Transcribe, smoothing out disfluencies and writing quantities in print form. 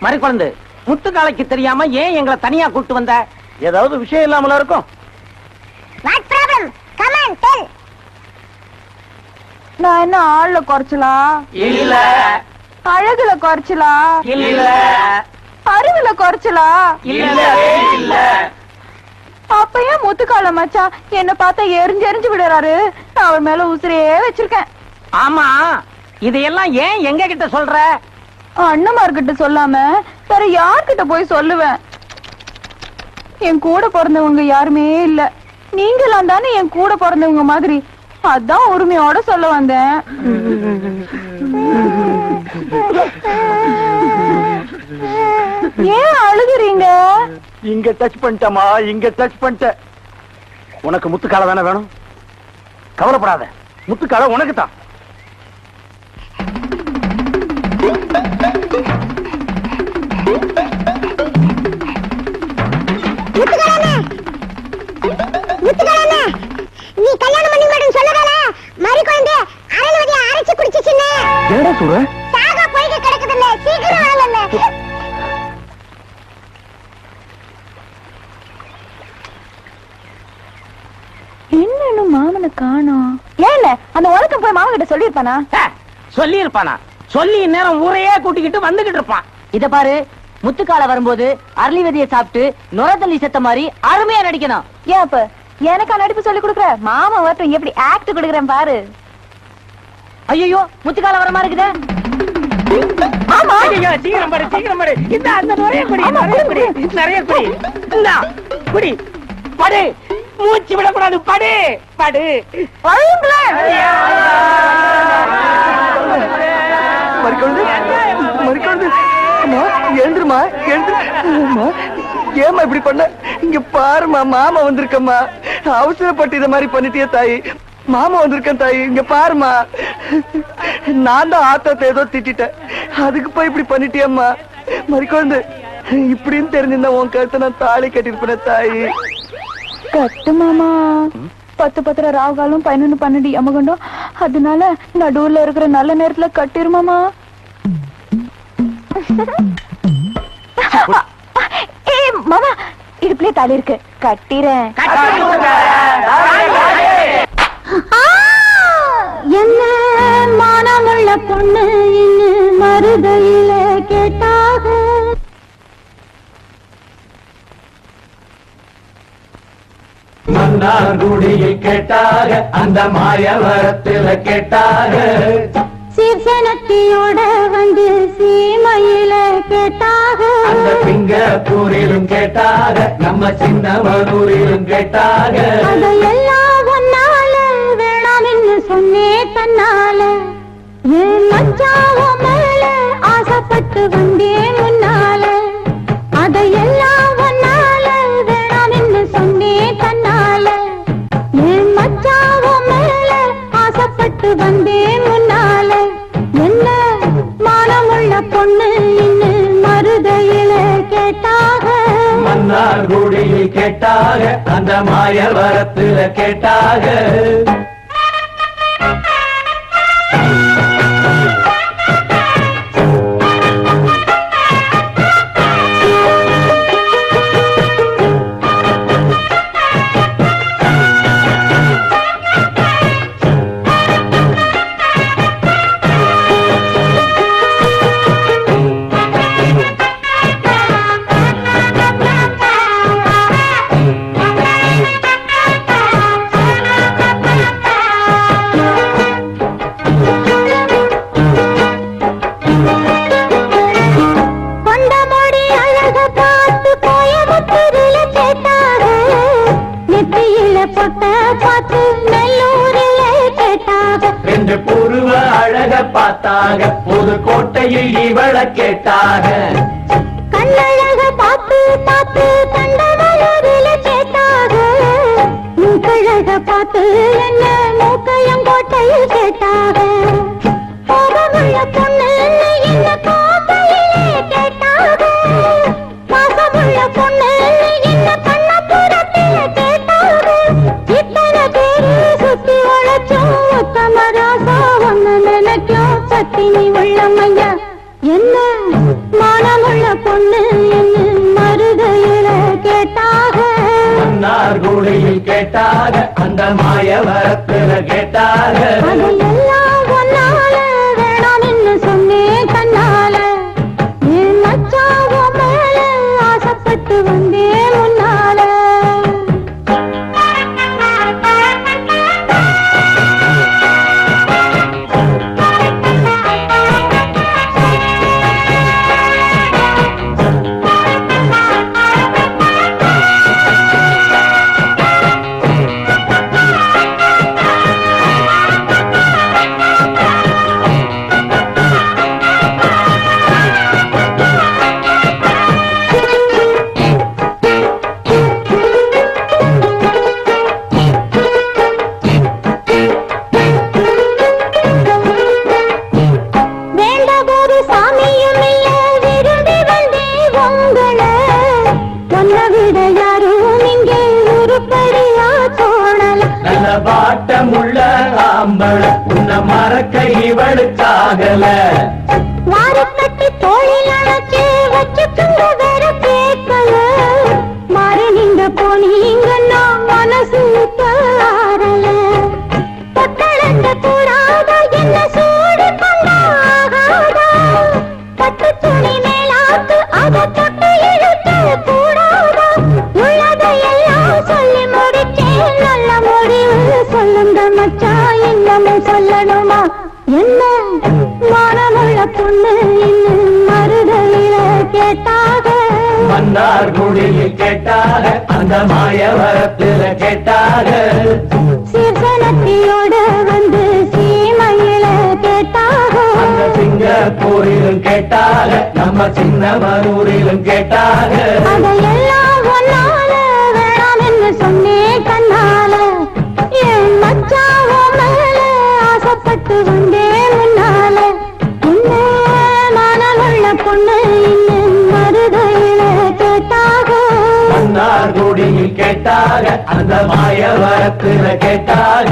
மறு குழந்தை முத்துக்காலைக்கு தெரியாம ஏன் எங்களை தனியா கூட்டு வந்த? ஏதாவது விஷயம் இல்லாமல இருக்கும். நான் என்ன ஆள்ல குறைச்சலா இல்ல, அழகுல குறைச்சலா இல்ல, அறிவுல குறைச்சலா இல்ல, இல்ல. அப்ப ஏன் முத்துக்கால மச்சான் என்ன பார்த்தா எரிஞ்சு எரிஞ்சு விடுறாரு? நான் அவர் மேல உசிரியே வச்சிருக்கேன். ஆமா, இதையெல்லாம் ஏன் எங்க கிட்ட சொல்ற? அண்ணமார்கிட்ட சொல்லாம வேற யார்கிட்ட போய் சொல்லுவேன்? என் கூட பிறந்தவங்க யாருமே இல்ல. நீங்களாம் தானே என் கூட பிறந்தவங்க மாதிரி. அதான் உரிமையோட சொல்ல வந்தேன். ஏன் அழுகுறீங்க? இங்க டச் பண்ணிட்டமா, இங்க டச் பண்ணிட்ட. உனக்கு முத்துக்கால தானே வேணும்? கவலைப்படாத, முத்துக்கால உனக்கு தான். நீ கல்யாணம் பண்ணி மாட்டேன்னு சொல்லறல மரி குழந்தை அரளவதிய அரைச்சு குடிச்சிச்சுனே. என்னடா சொல்ற? சாகா போயிட்டு கிடக்குதுல்ல, சீக்கிரம் வாங்கல்ல. என்னன்னு மாமனை காணோம். ஏன் அந்த உலகம் போய் மாமன் கிட்ட சொல்லிருப்பானா? சொல்லி இருப்பானா? சொல்லி நேரம் ஊரையே கூட்டிக்கிட்டு வந்துகிட்டு இருப்பான். இத பாரு, முத்துக்கால வரும்போது அரளி விதையை சாப்பிட்டு நுரத்தள்ளி செத்த மாதிரி அருமையா நடிக்கணும். ஏன் அப்ப எனக்கா நடிப்பு சொல்லி கொடுக்குற? மாமா வரட்டும், எப்படி ஆக்ட் கொடுக்குறேன் பாரு. ஐயோ, முத்துக்கால வர மாதிரி இருக்குதே. ஆமா, சீக்கிரம் பாரு, சீக்கிரம் பாரு. இந்த அந்த நிறைய குடி, நிறைய குடி, நிறைய குடி. இந்த குடி, படு. மூச்சு விடக்கூடாது, படு, படு. எழுந்துருமா, எழுந்துருமா. ஏமா இப்படி பண்ண? இங்க பாருமா, மாமா வந்திருக்கம்மா. அவசரப்பட்டு இத மாதிரி பண்ணிட்டிய தாயி. மாமா வந்திருக்கேன் தாயி, இங்க பாருமா. நான் தான் ஆத்தத்தை ஏதோ திட்டேன், அதுக்கு போய் இப்படி பண்ணிட்டியம்மா. மறிக்கொழுந்து இப்படின்னு தெரிஞ்சிருந்தா உன் கருத்தை நான் தாலி கட்டிருப்பேன் தாயி. கட்டு மாமா. 10 ராவுகாலம் 11 12 யமகண்டம். அதனால நடுவுல இருக்கிற நல்ல நேரத்துல கட்டிருமாமா. மாமா, இடுப்புலயே தாலி இருக்கு, கட்டிறேன். என்ன மானமுள்ள பொண்ணு இன்னும் மருதையில கேட்டாக. மன்னார்குடியில் கேட்டாக, அந்த மாயவரத்தில் கேட்டாக. சீர்சனத்தியோட வந்து சீமையில கேட்டாக. அந்த சிங்கப்பூரிலும் கேட்டாக, நம்ம சின்னமனூரிலும் கேட்டாக. அதையெல்லாம் ஒன்னால வேணாம் என்று சொன்னே தன்னால. என் மச்சாவோ மேல ஆசைப்பட்டு வந்தேன் முன்னால. அதையெல்லாம் ஒன்னால வேணாம் என்று சொன்னே தன்னால. என் மச்சாவோ மேல ஆசைப்பட்டு வந்தேன் முன்னால. என்ன மானமுள்ள பொண்ணு இன்னும் மருதையில கேட்டாக. மன்னார்குடியில் கேட்டாக, அந்த மாயவரத்தில் கேட்டாக. பார்த்தாக, புதுக்கோட்டையில் இவள கேட்டாக. கண்ணழக பார்த்து பார்த்து கண்டமலரில கேட்டாக. மூக்கழக பார்த்து என்ன மூக்கையங்கோட்டையில் கேட்டாக. கோபமுள்ள பொண்ணு என்ன கோட்டையிலே கேட்டாக. பாசமுள்ள பொண்ணு என்ன கண்ணபுரத்தில கேட்டாக. இத்தனை பேரு சுத்தி உழைச்சோம் உத்தமராசா ஒன்னு நினைக்கும் சத்தினி உள்ளமையா. என்ன மானமுள்ள மன்னார் குடியில் கேட்டாக அந்த மாயவரத்துல கேட்டாக அதையெல்லாம் ஒன்னால வேணாம்னு சொன்னேன் கண்ணால என் மச்சாவோ மேல ஆசைப்பட்டு வந்தேன் முன்னால பாட்டமுள்ள ஆம்பள உன்ன மறக்க இவளுக்காகல வாரக்கட்டி தோளில் அணைச்சு வச்சுக்குங்க வேற கேட்கல மாறி நீங்க போனீங்கன்னா மனசு தாரல பட்டளந்த கூடாத என்ன சூடு கொண்டாகாதா பட்டு துணி மேலாத்து அதை தொட்டு இழுத்து கூடாதா உள்ளதையெல்லாம் சொல்லி முடிச்சேன் நல்ல முடிவு சொல்லுங்க மச்சான் இன்னமும் சொல்லணுமா என்ன மானமுள்ள பொண்ணு இன்னும் மருதையில கேட்டாக மன்னார் குடியில் கேட்டாக அந்த மாயவரத்துல கேட்டாக சீர்சனத்தியோட வந்து சீமையில கேட்டாக அந்த சிங்கப்பூரிலும் கேட்டாக நம்ம சின்னமனூரிலும் கேட்டாக அதையெல்லாம் ஒன்னால வேணாம்னு சொன்னேன் கண்ணால என் மச்சாவோ மேல ஆசைப்பட்டு வந்தேன் முன்னால என்ன மனமுள்ள பொண்ணு இன்னும் மருதையில கேட்டாக மன்னார் குடியில் கேட்டாக அந்த மாயவரத்துல கேட்டாக